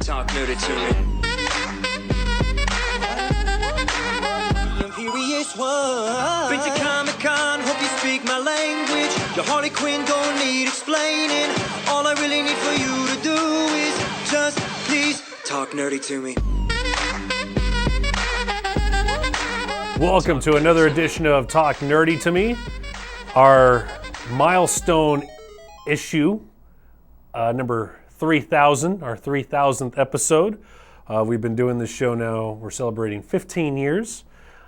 Talk nerdy to me. The imperious one. Been to Comic-Con, hope you speak my language. Your Harley Quinn don't need explaining. All I really need for you to do is just please talk nerdy to me. Welcome to another edition of Talk Nerdy to Me, our milestone issue, number 3000, our 3000th episode. We've been doing this show now, we're celebrating 15 years.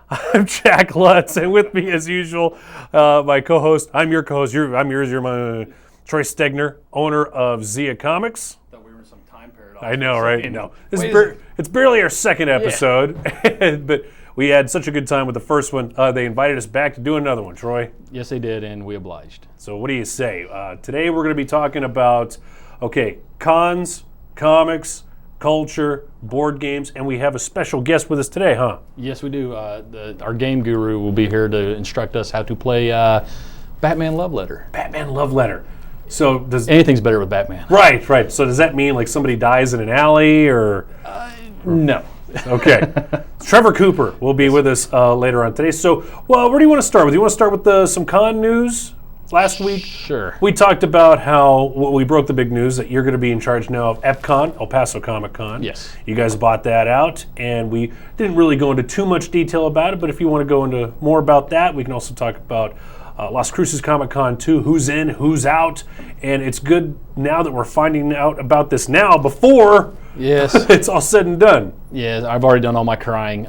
I'm Jack Lutz, and with me as usual, my co-host, I'm your co-host, you're my Troy Stegner, owner of Zia Comics. Thought we were in some time paradox. I know, right? No, it's barely our second episode, but we had such a good time with the first one. They invited us back to do another one, Troy. Yes, they did, and we obliged. So what do you say? Today we're going to be talking about, cons, comics, culture, board games, and we have a special guest with us today, huh? Yes, we do. Our game guru will be here to instruct us how to play Batman Love Letter. Batman Love Letter. So does anything's better with Batman? Right. So does that mean like somebody dies in an alley or? No. Okay. Trevor Cooper will be with us later on today. So, where do you want to start with? You want to start with some con news? Last week, sure. We talked about how we broke the big news that you're going to be in charge now of EPCON, El Paso Comic Con. Yes. You guys bought that out, and we didn't really go into too much detail about it, but if you want to go into more about that, we can also talk about Las Cruces Comic Con 2, who's in, who's out, and it's good now that we're finding out about this now before it's all said and done. Yeah, I've already done all my crying.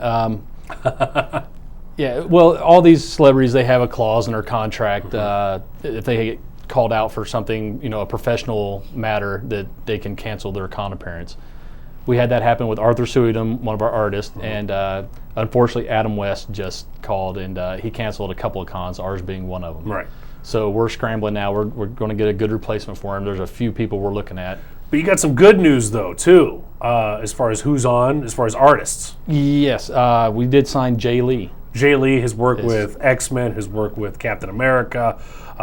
Yeah, well, all these celebrities, they have a clause in their contract if they get called out for something, a professional matter, that they can cancel their con appearance. We had that happen with Arthur Suidam, one of our artists, and unfortunately Adam West just called and he canceled a couple of cons, ours being one of them. Right. So we're scrambling now. We're going to get a good replacement for him. There's a few people we're looking at. But you got some good news, though, too, as far as who's on, as far as artists. Yes, we did sign Jay Lee. Jay Lee has worked with X-Men, has worked with Captain America,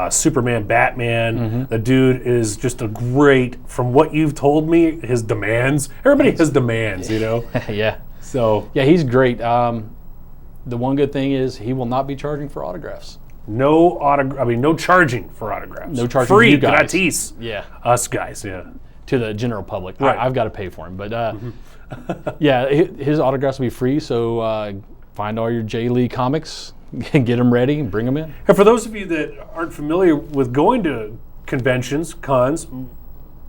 Superman, Batman. Mm-hmm. The dude is just a great, from what you've told me, his demands. Everybody has demands, Yeah. So yeah, he's great. The one good thing is he will not be charging for autographs. No charging for autographs. No charging free, you guys. Gratis. Yeah. Us guys, yeah. To the general public. Right. I've got to pay for him. But yeah, his autographs will be free, so find all your Jay Lee comics, get them ready, and bring them in. And for those of you that aren't familiar with going to conventions, cons,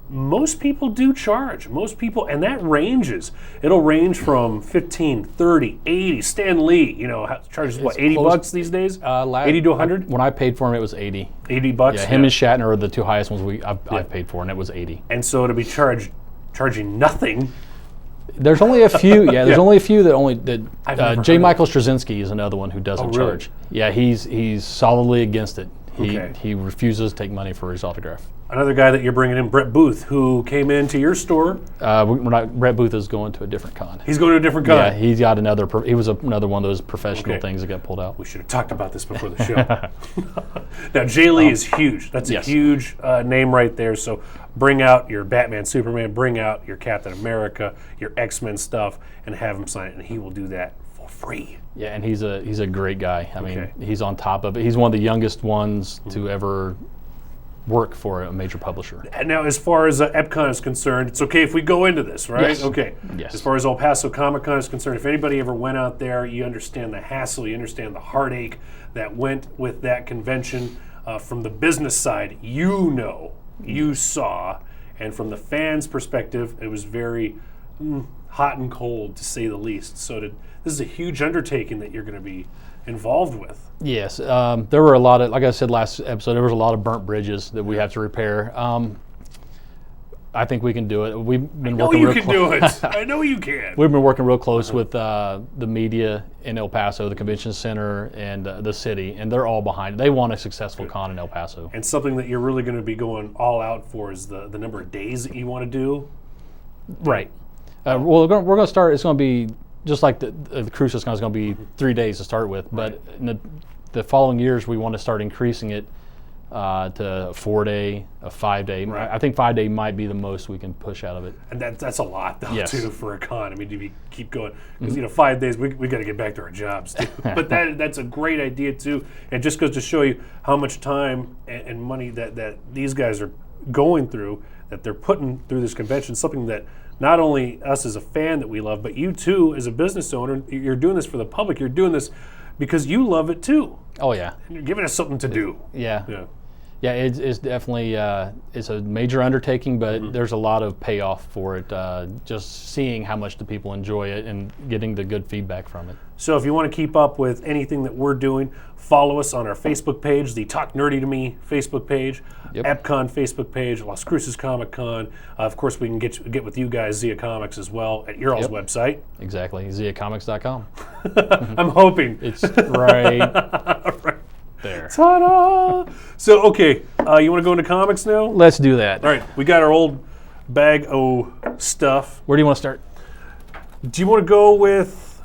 most people do charge. Most people, and that ranges. It'll range from 15, 30, 80. Stan Lee, charges what, $80 these days? 80 to 100? When I paid for him, it was 80. $80? Yeah, him and Shatner are the two highest ones I've paid for, and it was 80. And so to be charging nothing. There's only a few. Yeah, there's only a few that J. Michael Straczynski is another one who doesn't really? charge. Yeah, he's solidly against it. Okay. He refuses to take money for his autograph. Another guy that you're bringing in, Brett Booth, who came into your store. Brett Booth is going to a different con. He's going to a different con. Yeah, he's got another. He was another one of those professional things that got pulled out. We should have talked about this before the show. Now, Jay Lee is huge. That's a huge name right there. So bring out your Batman, Superman, bring out your Captain America, your X-Men stuff, and have him sign it, and he will do that for free. Yeah, and he's a great guy. I mean, he's on top of it. He's one of the youngest ones to ever work for a major publisher. And now, as far as EPCON is concerned, it's okay if we go into this, right? Yes. Okay. Yes. As far as El Paso Comic Con is concerned, if anybody ever went out there, you understand the hassle, you understand the heartache that went with that convention. From the business side, you saw, and from the fans' perspective, it was very hot and cold, to say the least. So this is a huge undertaking that you're going to be involved with. Yes, there were a lot of, like I said last episode, there was a lot of burnt bridges that we have to repair. I think we can do it. We've been working real close. I know you can do it. I know you can. We've been working real close with the media in El Paso, the convention center, and the city, and they're all behind it. They want a successful con in El Paso. And something that you're really going to be going all out for is the number of days that you want to do. Right. Well, we're going to start. It's going to be just like the cruise is going to be 3 days to start with, but in the following years we want to start increasing it to a 4-day, a 5-day. Right. I think 5-day might be the most we can push out of it. And that's a lot, though, Yes. too, for a con. I mean, to keep going. Because, 5 days, we got to get back to our jobs, too. But that's a great idea, too. It just goes to show you how much time and money that these guys are going through, that they're putting through this convention, something that not only us as a fan that we love, but you, too, as a business owner, you're doing this for the public. You're doing this because you love it, too. Oh, yeah. And you're giving us something to do. Yeah. Yeah. Yeah, it's definitely it's a major undertaking, but there's a lot of payoff for it. Just seeing how much the people enjoy it and getting the good feedback from it. So if you want to keep up with anything that we're doing, follow us on our Facebook page, the Talk Nerdy to Me Facebook page, Yep. EpCon Facebook page, Las Cruces Comic Con. Of course, we can get with you guys, Zia Comics, as well, at your all's Yep. website. Exactly, ziacomics.com. I'm hoping. It's right there. Ta-da! So, okay, you want to go into comics now? Let's do that. All right, we got our old bag of stuff. Where do you want to start? Do you want to go with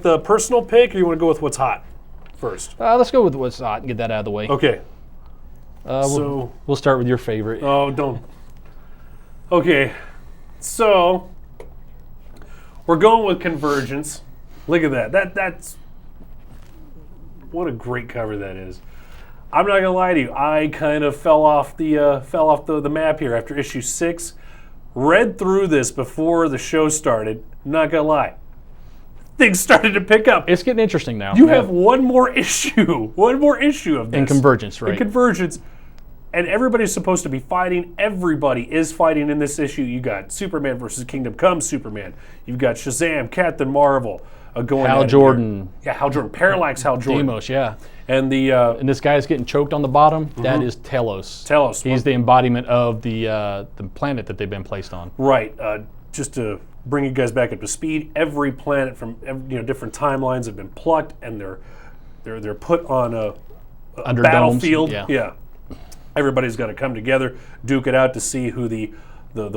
the personal pick, or you want to go with what's hot first? Let's go with what's hot and get that out of the way. Okay. We'll start with your favorite. Oh, don't. Okay, so we're going with Convergence. Look at that. That's what a great cover that is. I'm not gonna lie to you. I kind of fell off the map here after issue 6. Read through this before the show started. Not gonna lie, things started to pick up. It's getting interesting now. You have one more issue of this. in Convergence, right? In Convergence, and everybody's supposed to be fighting. Everybody is fighting in this issue. You got Superman versus Kingdom Come Superman. You've got Shazam, Captain Marvel, going Hal at it Jordan. here. Yeah, Hal Jordan. Parallax Hal Jordan. Demos, yeah. And the And this guy's getting choked on the bottom. That is Telos. Telos. He's the embodiment of the planet that they've been placed on. right. Just to bring you guys back up to speed, every planet from different timelines have been plucked, and they're put on a Under battlefield. domes, Yeah. Everybody's got to come together, duke it out to see who the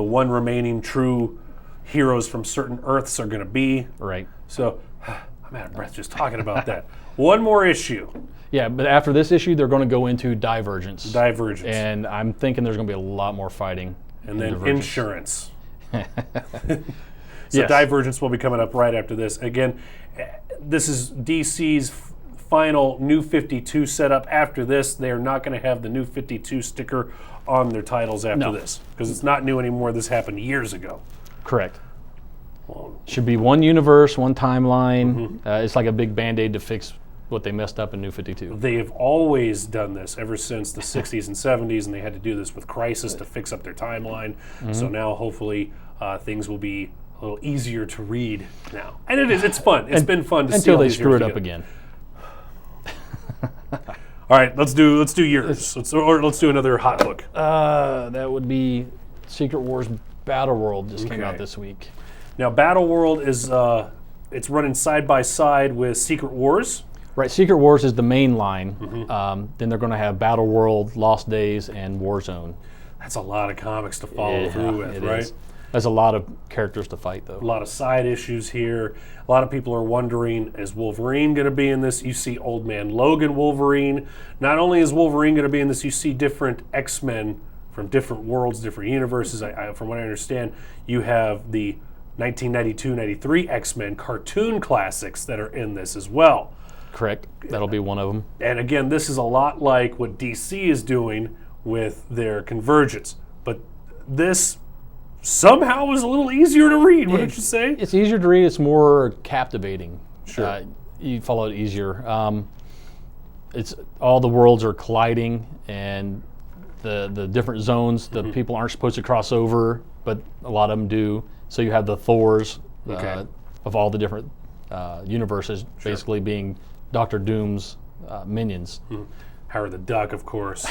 one remaining true heroes from certain Earths are going to be. Right. So I'm out of breath just talking about that. One more issue. Yeah, but after this issue, they're going to go into Divergence. Divergence. And I'm thinking there's going to be a lot more fighting. And in then Divergence. insurance. So Yes. Divergence will be coming up right after this. Again, this is DC's final New 52 setup. After this, they are not going to have the New 52 sticker on their titles after No. this, because it's not new anymore. This happened years ago. Correct. Should be one universe, one timeline. It's like a big Band-Aid to fix what they messed up in New 52. They have always done this ever since the 60s and 70s, and they had to do this with Crisis to fix up their timeline. So now, hopefully, things will be a little easier to read now. And it is. It's fun. It's been fun to see Until all they these screw years it up together. again. All right, let's do yours. Let's do another hot look. That would be Secret Wars Battle World just came out Okay. this week. Now, Battle World is it's running side by side with Secret Wars. Right, Secret Wars is the main line. Then they're going to have Battle World, Lost Days, and Warzone. That's a lot of comics to follow through with, it right? is. There's a lot of characters to fight, though. A lot of side issues here. A lot of people are wondering, is Wolverine going to be in this? You see Old Man Logan Wolverine. Not only is Wolverine going to be in this, you see different X-Men from different worlds, different universes. From what I understand, you have the 1992-93 X-Men cartoon classics that are in this as well. Correct. That'll be one of them. And again, this is a lot like what DC is doing with their Convergence. But this somehow was a little easier to read, wouldn't you say? It's easier to read. It's more captivating. Sure. You follow it easier. It's all the worlds are colliding, and the different zones. The people aren't supposed to cross over, but a lot of them do. So you have the Thors Okay. of all the different universes, basically being Doctor Doom's minions. Howard the Duck, of course.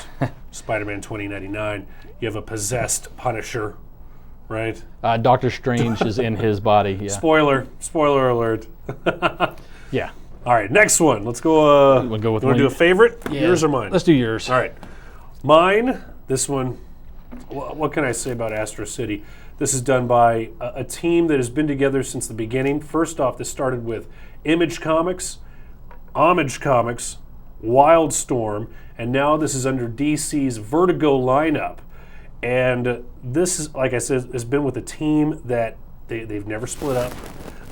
Spider-Man 2099. You have a possessed Punisher, right? Doctor Strange is in his body. Yeah. Spoiler alert. Yeah. All right, next one. Let's go. We'll go with you want to do a one. favorite? Yours or mine? Let's do yours. All right. Mine, this one, what can I say about Astro City? This is done by a team that has been together since the beginning. First off, this started with Image Comics, Homage Comics, Wildstorm, and now this is under DC's Vertigo lineup. And this is, like I said, has been with a team that they've never split up.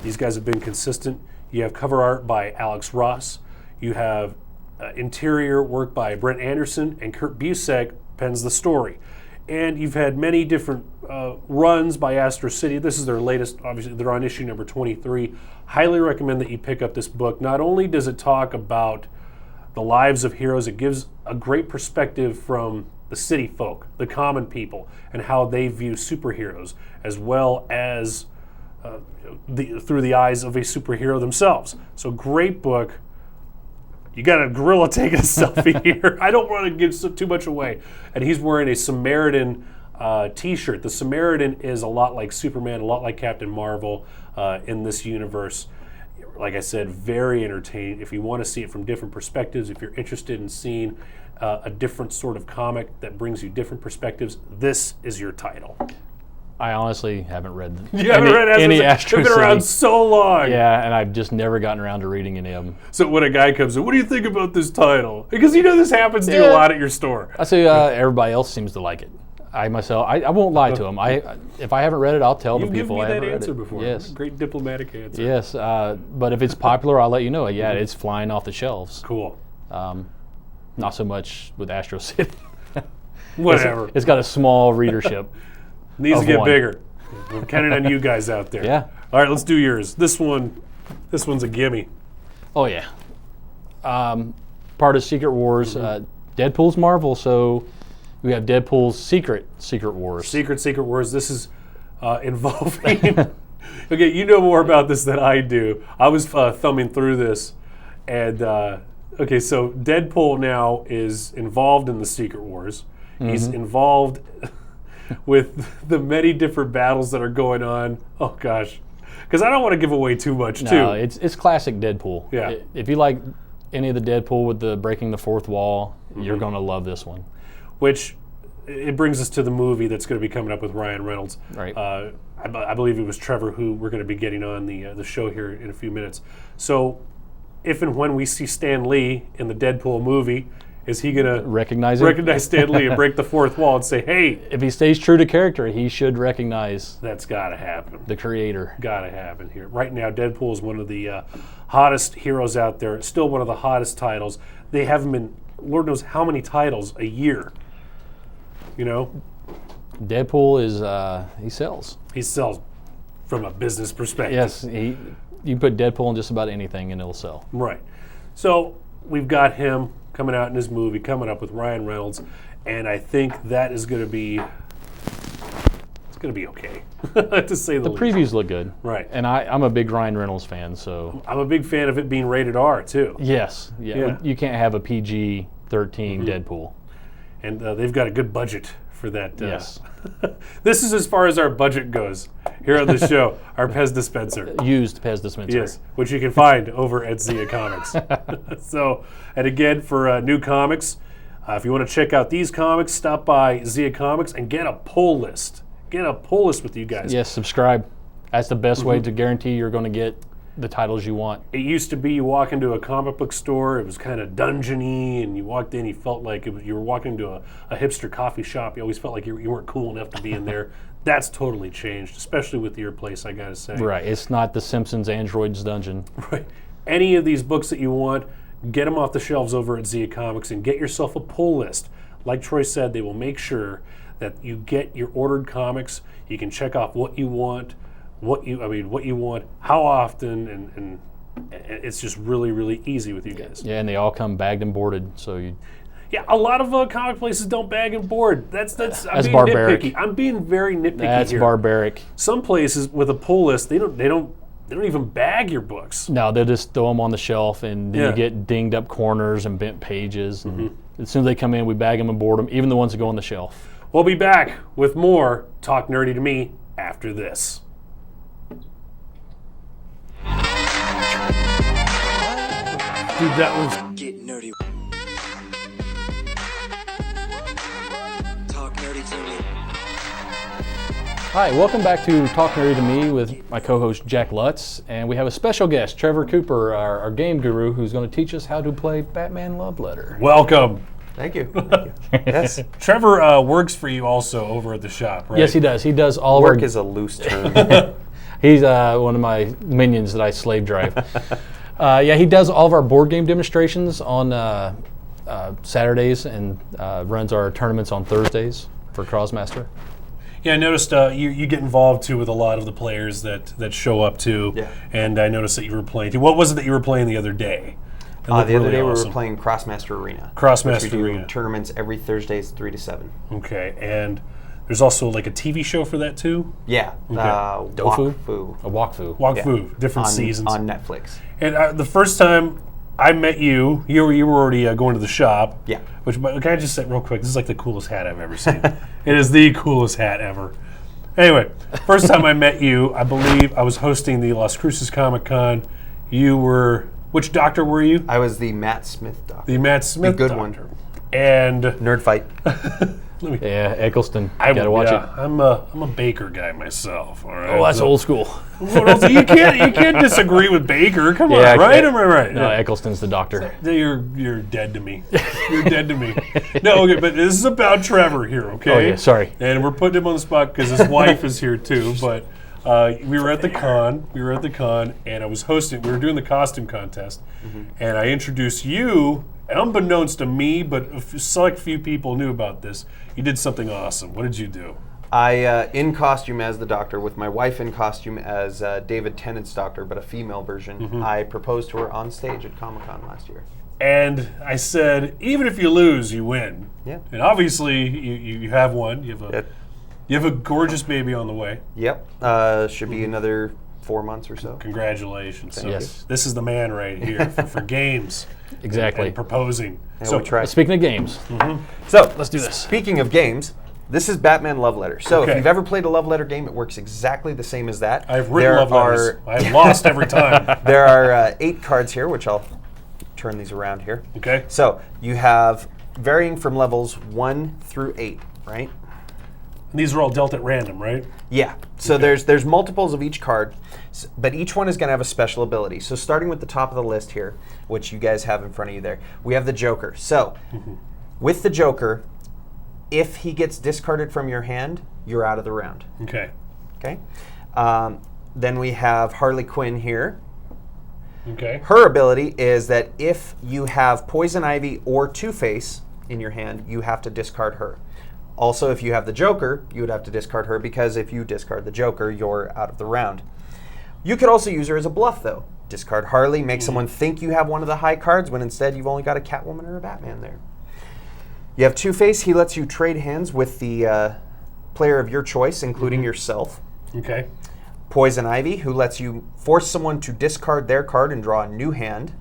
These guys have been consistent. You have cover art by Alex Ross. You have interior work by Brent Anderson, and Kurt Busiek pens the story. And you've had many different runs by Astro City. This is their latest. Obviously, they're on issue number 23. Highly recommend that you pick up this book. Not only does it talk about the lives of heroes, it gives a great perspective from the city folk, the common people, and how they view superheroes, as well as through the eyes of a superhero themselves. So great book. You got a gorilla taking a selfie here. I don't want to give too much away. And he's wearing a Samaritan t-shirt. The Samaritan is a lot like Superman, a lot like Captain Marvel in this universe. Like I said, very entertaining. If you want to see it from different perspectives, if you're interested in seeing a different sort of comic that brings you different perspectives, this is your title. I honestly haven't read any Astro They've been around so long. Yeah, and I've just never gotten around to reading any of them. So when a guy comes in, what do you think about this title? Because you know this happens to you a lot at your store. I say everybody else seems to like it. I myself, I won't lie to them. If I haven't read it, I'll tell the people I haven't read it. You've given me that answer before. Yes. Great diplomatic answer. Yes, but if it's popular, I'll let you know. Yeah, it's flying off the shelves. Cool. Not so much with Astro City. Whatever. It's got a small readership. Needs to get one. bigger. We're counting on you guys out there. Yeah. All right, let's do yours. This one's a gimme. Oh yeah. Part of Secret Wars. Deadpool's Marvel, so we have Deadpool's Secret Wars. Secret Wars. This is involving. Okay, you know more about this than I do. I was thumbing through this, and okay, so Deadpool now is involved in the Secret Wars. He's involved with the many different battles that are going on. Oh gosh, because I don't want to give away too much too. No, it's classic Deadpool. Yeah. If you like any of the Deadpool with the breaking the fourth wall, you're gonna love this one. Which it brings us to the movie that's going to be coming up with Ryan Reynolds. Right. I believe it was Trevor who we're going to be getting on the show here in a few minutes. So if and when we see Stan Lee in the Deadpool movie, is he going to recognize Stan Lee and break the fourth wall and say, hey? If he stays true to character, he should recognize That's got to happen. the creator. Got to happen here. Right now, Deadpool is one of the hottest heroes out there. Still one of the hottest titles. They haven't been, Lord knows how many titles a year. You know? Deadpool is, he sells. He sells from a business perspective. Yes, you put Deadpool in just about anything and it'll sell. Right. So we've got him coming out in his movie, coming up with Ryan Reynolds, and I think that is going to be, it's going to be okay, to say the least. The previews look good. Right. And I'm a big Ryan Reynolds fan, so. I'm a big fan of it being rated R, too. Yes. Yeah. You can't have a PG-13 Deadpool. And they've got a good budget for that. Yes. This is as far as our budget goes here on the show, our Pez dispenser. Used Pez dispenser. Yes, which you can find over at Zia Comics. So, and again, for new comics, if you want to check out these comics, stop by Zia Comics and get a pull list. Get a pull list with you guys. Yes, subscribe. That's the best way to guarantee you're going to get the titles you want. It used to be you walk into a comic book store, it was kind of dungeony, and you walked in, you felt like you were walking into a hipster coffee shop. You always felt like you weren't cool enough to be in there. That's totally changed, especially with your place, I gotta say. Right, it's not the Simpsons Androids dungeon. Right. Any of these books that you want, get them off the shelves over at Zia Comics and get yourself a pull list. Like Troy said, they will make sure that you get your ordered comics. You can check off what you want, what you want, how often, and it's just really, really easy with you guys. Yeah, and they all come bagged and boarded, so you. Yeah, a lot of comic places don't bag and board. That's I'm being barbaric. nitpicky. I'm being very nitpicky That's here. barbaric. Some places with a pull list, they don't even bag your books. No, they'll just throw them on the shelf, and Yeah. you get dinged up corners and bent pages. And as soon as they come in, we bag them and board them, even the ones that go on the shelf. We'll be back with more Talk Nerdy to Me after this. Dude, that was... Get nerdy. Talk nerdy to me. Hi, welcome back to Talk Nerdy to Me with my co-host Jack Lutz, and we have a special guest, Trevor Cooper, our game guru, who's going to teach us how to play Batman Love Letter. Welcome. Thank you. Thank you. Yes. Trevor works for you also over at the shop, right? Yes, he does. He does all Work of our. is a loose term. He's one of my minions that I slave drive. Yeah, he does all of our board game demonstrations on Saturdays and runs our tournaments on Thursdays for Crossmaster. Yeah, I noticed you get involved too with a lot of the players that show up too. Yeah. And I noticed that you were playing too. What was it that you were playing the other day? It The looked other really day awesome. we were playing Crossmaster Arena. Crossmaster which we do Arena. tournaments every Thursdays 3 to 7. Okay, and there's also like a TV show for that too? Yeah. Dofu? Wakfu. A Wakfu. Wakfu, different seasons. On Netflix. And the first time I met you, you were already going to the shop. Yeah. Which, can I just say real quick, this is like the coolest hat I've ever seen. It is the coolest hat ever. Anyway, first time I met you, I believe I was hosting the Las Cruces Comic Con. You were, which doctor were you? I was the Matt Smith doctor. The Matt Smith good doctor. one. And Nerd fight. Yeah, Eccleston. I Gotta watch it. I'm a Baker guy myself. All right. Oh, that's So- old school. What else? You can't disagree with Baker. Come on, Yeah, right? Am I right? No, Eccleston's the doctor. You're dead to me. You're dead to me. No, okay, but this is about Trevor here, okay? Oh, yeah, sorry. And we're putting him on the spot because his wife is here too. But we were at the con. We were at the con, and I was hosting. We were doing the costume contest, and I introduced you. Unbeknownst to me, but select few people knew about this. You did something awesome. What did you do? I, in costume as the doctor, with my wife in costume as David Tennant's doctor, but a female version, I proposed to her on stage at Comic-Con last year. And I said, even if you lose, you win. Yeah. And obviously, you have one. You have a gorgeous baby on the way. Yep. Should be another 4 months or so. Congratulations. So Yes. This is the man right here for games. Exactly. And proposing. Yeah, So we try. Speaking of games, So let's do this. Speaking of games, this is Batman Love Letter. So Okay. if you've ever played a love letter game, it works exactly the same as that. I've written love letters. I've lost every time. There are 8 cards here, which I'll turn these around here. Okay. So you have varying from levels 1 through 8, right? And these are all dealt at random, right? Yeah. So there's multiples of each card, but each one is going to have a special ability. So starting with the top of the list here, which you guys have in front of you there, we have the Joker. So with the Joker, if he gets discarded from your hand, you're out of the round. Okay. Okay. Then we have Harley Quinn here. Okay. Her ability is that if you have Poison Ivy or Two-Face in your hand, you have to discard her. Also, if you have the Joker, you would have to discard her because if you discard the Joker, you're out of the round. You could also use her as a bluff, though. Discard Harley, make someone think you have one of the high cards when instead you've only got a Catwoman or a Batman there. You have Two-Face. He lets you trade hands with the player of your choice, including yourself. Okay. Poison Ivy, who lets you force someone to discard their card and draw a new hand.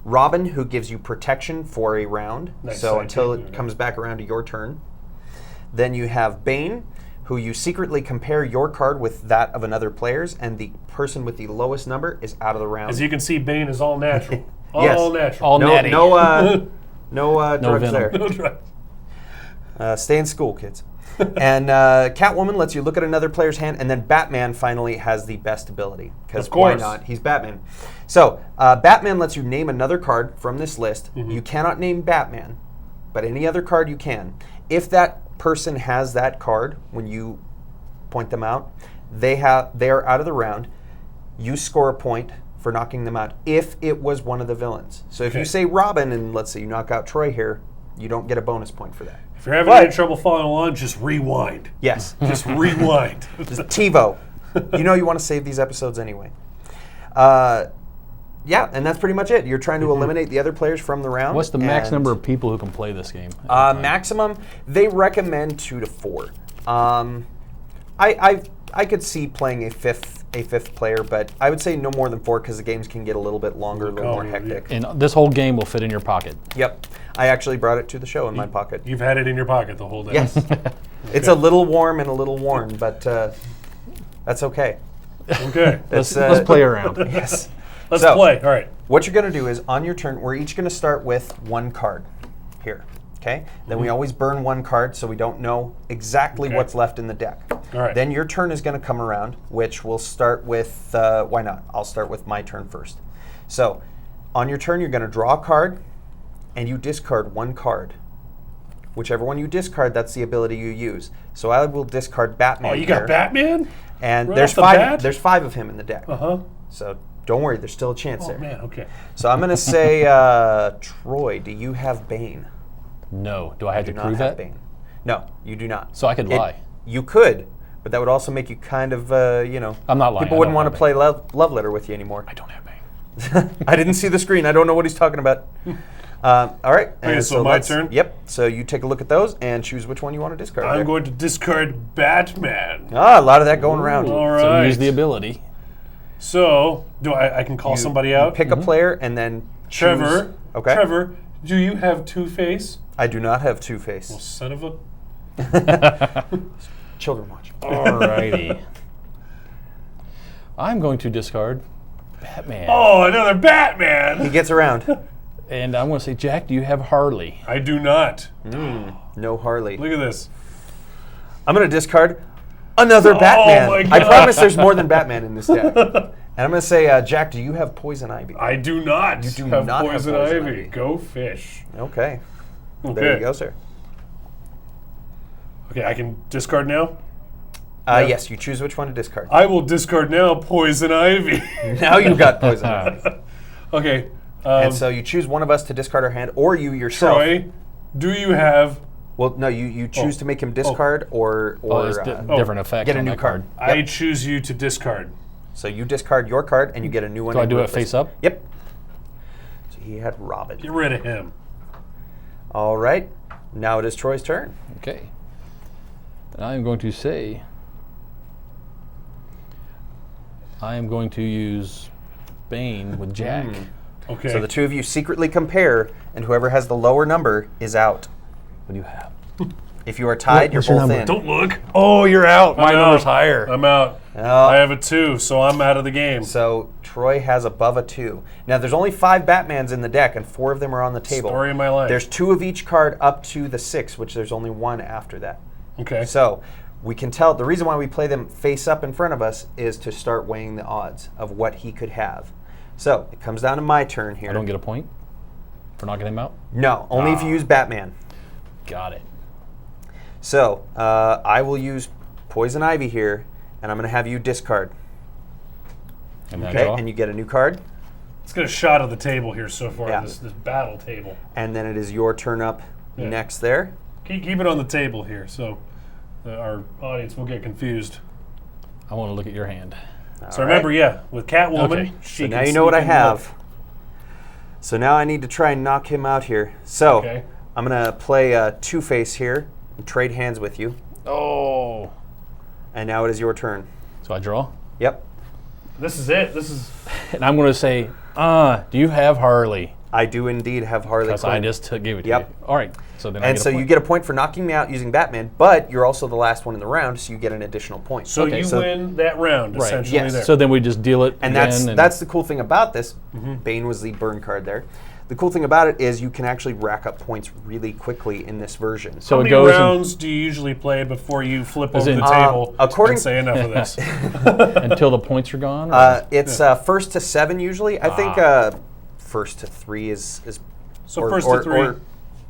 Robin, who gives you protection for a round, Nice. so until it comes back around to your turn. Then you have Bane, who you secretly compare your card with that of another player's, and the person with the lowest number is out of the round. As you can see, Bane is all natural. Yes. All natural. All no, natty. no drugs venom. there. No drugs. Stay in school, kids. And Catwoman lets you look at another player's hand, and then Batman finally has the best ability. Because Of course. why not? He's Batman. So Batman lets you name another card from this list. You cannot name Batman, but any other card you can. If that person has that card, when you point them out, they are out of the round. You score a point for knocking them out if it was one of the villains. So if you Okay. say Robin, and let's say you knock out Troy here, you don't get a bonus point for that. If you're having any trouble following along, just rewind. Yes. Just rewind. TiVo. You know you want to save these episodes anyway. Yeah, and that's pretty much it. You're trying to eliminate the other players from the round. What's the max and, number of people who can play this game? at a time? maximum? They recommend 2 to 4. I could see playing a fifth player, but I would say no more than 4 because the games can get a little bit longer, a little more hectic. And this whole game will fit in your pocket. Yep. I actually brought it to the show in my pocket. You've had it in your pocket the whole day. Yes. It's a little warm and a little worn, but that's okay. Okay. Let's That's, play around. Yes. Let's So- play. All right. What you're going to do is, on your turn, we're each going to start with 1 card here, okay? Then we always burn 1 card so we don't know exactly Okay. what's left in the deck. All right. Then your turn is going to come around, which we'll start with, why not? I'll start with my turn first. So, on your turn, you're going to draw a card. and you discard one card. Whichever one you discard, that's the ability you use. So I will discard Batman. Oh, you got here. Batman? And Right there's off the 5. bat? There's 5 of him in the deck. Uh-huh. So don't worry, there's still a chance Oh, there. man, okay. So I'm going to say, Troy, do you have Bane? No. Do I have Do to not prove have that? Bane. No, you do not. So I could lie. You could, but that would also make you kind of, I'm not lying. people I wouldn't don't want to have play love letter with you anymore. I don't have Bane. I didn't see the screen. I don't know what he's talking about. All right. Okay, and so my let's- turn? Yep. So you take a look at those and choose which one you want to discard. I'm there. going to discard Batman. A lot of that going around. All right. So use the ability. So, I can call somebody out? Pick a player and then choose. Trevor. Okay. Trevor, do you have Two-Face? I do not have Two-Face. Son of a... Children watch. Alrighty. I'm going to discard Batman. Oh, another Batman! He gets around. And I'm going to say, Jack, do you have Harley? I do not. No Harley. Look at this. I'm going to discard another Batman. my I God. promise there's more than Batman in this deck. And I'm going to say, Jack, do you have Poison Ivy? I do not. You do have not have Poison Poison Ivy. Ivy. Go fish. Okay. Okay. There you go, sir. Okay, I can discard now? Yes, you choose which one to discard. I will discard now Poison Ivy. Now you've got Poison Ivy. Okay. And so you choose one of us to discard our hand, or you yourself. Troy, do you have... Well, no, you choose to make him discard or It's different effect get a on new that card. I choose you to discard. So you discard your card and you get a new one. Do I in do it replace. face up? Yep. So he had Robin. Get rid of him. All right. Now it is Troy's turn. Okay. And I'm going to say, I am going to use Bane with Jack. Okay. So the two of you secretly compare, and whoever has the lower number is out. What do you have? If you are tied, you're what's your both number? in. Don't look. Oh, you're out. My I'm number's out. higher. I'm out. Oh. I have a 2, so I'm out of the game. So Troy has above a 2. Now there's only 5 Batmans in the deck, and 4 of them are on the table. Story of my life. There's 2 of each card up to the 6, which there's only 1 after that. Okay. So we can tell the reason why we play them face up in front of us is to start weighing the odds of what he could have. So it comes down to my turn here. I don't get a point for knocking him out? No, only if you use Batman. Got it. So I will use Poison Ivy here, and I'm going to have you discard. And then I Okay, draw. and you get a new card, Let's get a shot of the table here so far, Yeah. this battle table. and then it is your turn up Yeah. next there. Keep it on the table here so our audience will get confused. I want to look at your hand. So remember, with Catwoman, Okay. she So now can you know what I sneak in and have. So now I need to try and knock him out here. So Okay. I'm going to play Two-Face here and trade hands with you. Oh. And now it is your turn. So I draw. Yep. look. This is it. This is... And I'm going to say, do you have Harley? I do indeed have Harley Because I Quinn. just gave it to Yep. you. All right. So then I And get so a point. you get a point for knocking me out using Batman, but you're also the last one in the round, so you get an additional point. So Okay, you so- win that round, Right. essentially. Yes. There. So then we just deal it And again. that's the cool thing about this. Bane was the burn card there. The cool thing about it is you can actually rack up points really quickly in this version. So How it many goes in- rounds do you usually play before you flip As over in- the table according- and say enough of this? until the points are gone? Or? It's first to 7 usually. I think first to 3 is So first to 3.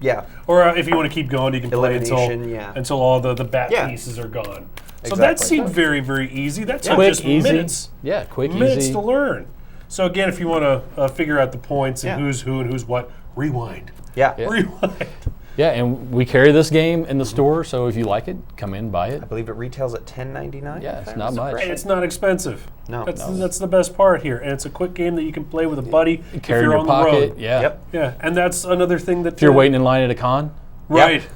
Yeah. Or if you want to keep going, you can play Elimination, yeah. until all the bat Yeah. pieces are gone. So that Exactly. seemed very, very easy. That took Quick, just easy. minutes. Yeah, quick, Minutes easy. to learn. So again, if you want to figure out the points and Yeah. who's who and who's what, rewind. Yeah. Yeah. Rewind. Yeah, and we carry this game in the store, so if you like it, come in, buy it. I believe it retails at $10.99. Yeah, if it's I not remember much. correctly. And it's not expensive. No. That's the best part here. And it's a quick game that you can play with a buddy if Carry in you're your on pocket. the road. Yeah. Yep. Yeah, and that's another thing that If you're waiting in line at a con, Right. Yep.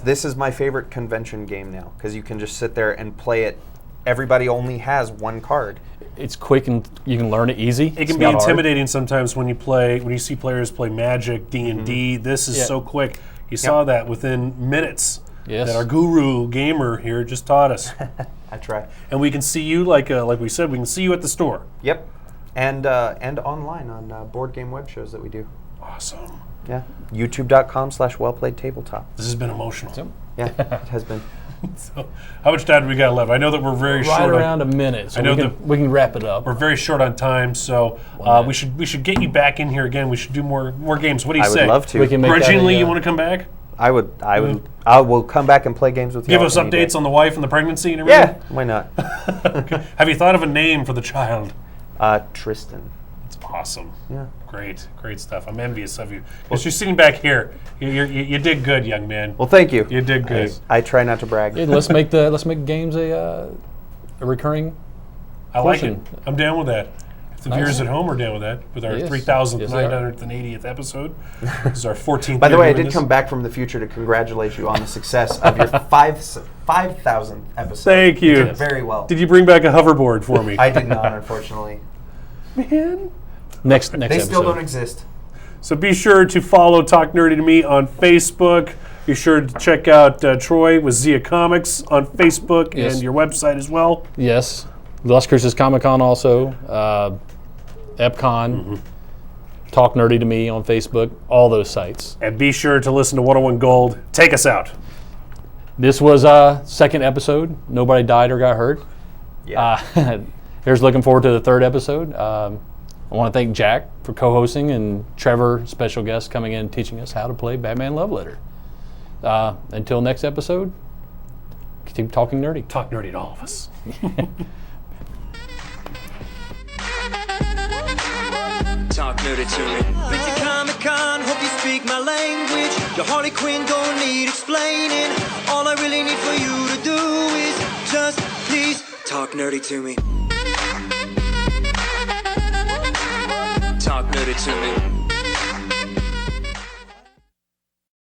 This is my favorite convention game now because you can just sit there and play it. Everybody only has one card. it's quick and you can learn it easy. It It's can be not hard. intimidating sometimes when you see players play Magic, D&D. This is Yeah. so quick. You saw that within minutes. Yes. That our guru gamer here just taught us. I try. And we can see you, like we said, we can see you at the store. Yep. And online on board game web shows that we do. Awesome. Yeah. YouTube.com/wellplayedtabletop. This has been emotional. So, Yeah, it has been. So, how much time do we got left? I know that we're very Right short. around a minute, so I know we can wrap it up. We're very short on time, so we should get you back in here again. We should do more games. What do you I say? would love to. We can make that Grudgingly, a, you want to come back? I will come back and play games with you. Give us updates on the wife and the pregnancy and everything? Yeah, why not? Have you thought of a name for the child? Tristan. It's awesome. Yeah. Great stuff. I'm envious of you. Because you're sitting back here. You did good, young man. Well, thank you. You did good. I try not to brag. Yeah, let's make games a recurring. I like portion. it. I'm down with that. If the viewers at home are down with that, with our Yes. 3,980th episode. This is our 14th. By the year way, I doing did this. come back from the future to congratulate you on the success of your 5,000th episode. Thank you. You did very well. Did you bring back a hoverboard for me? I did not, unfortunately. Man. Next They episode. still don't exist. So be sure to follow Talk Nerdy to Me on Facebook. Be sure to check out Troy with Zia Comics on Facebook Yes. and your website as well. Yes. Las Cruces Comic Con also. Epcon. Talk Nerdy to Me on Facebook. All those sites. And be sure to listen to 101 Gold. Take us out. This was our second episode. Nobody died or got hurt. Yeah. Here's looking forward to the third episode. I want to thank Jack for co-hosting and Trevor, special guest, coming in and teaching us how to play Batman Love Letter. Until next episode, keep talking nerdy. Talk nerdy to all of us. Talk nerdy to me. Been to Comic-Con, hope you speak my language. Your Harley Quinn don't need explaining. All I really need for you to do is just please talk nerdy to me. Talk nerdy to me.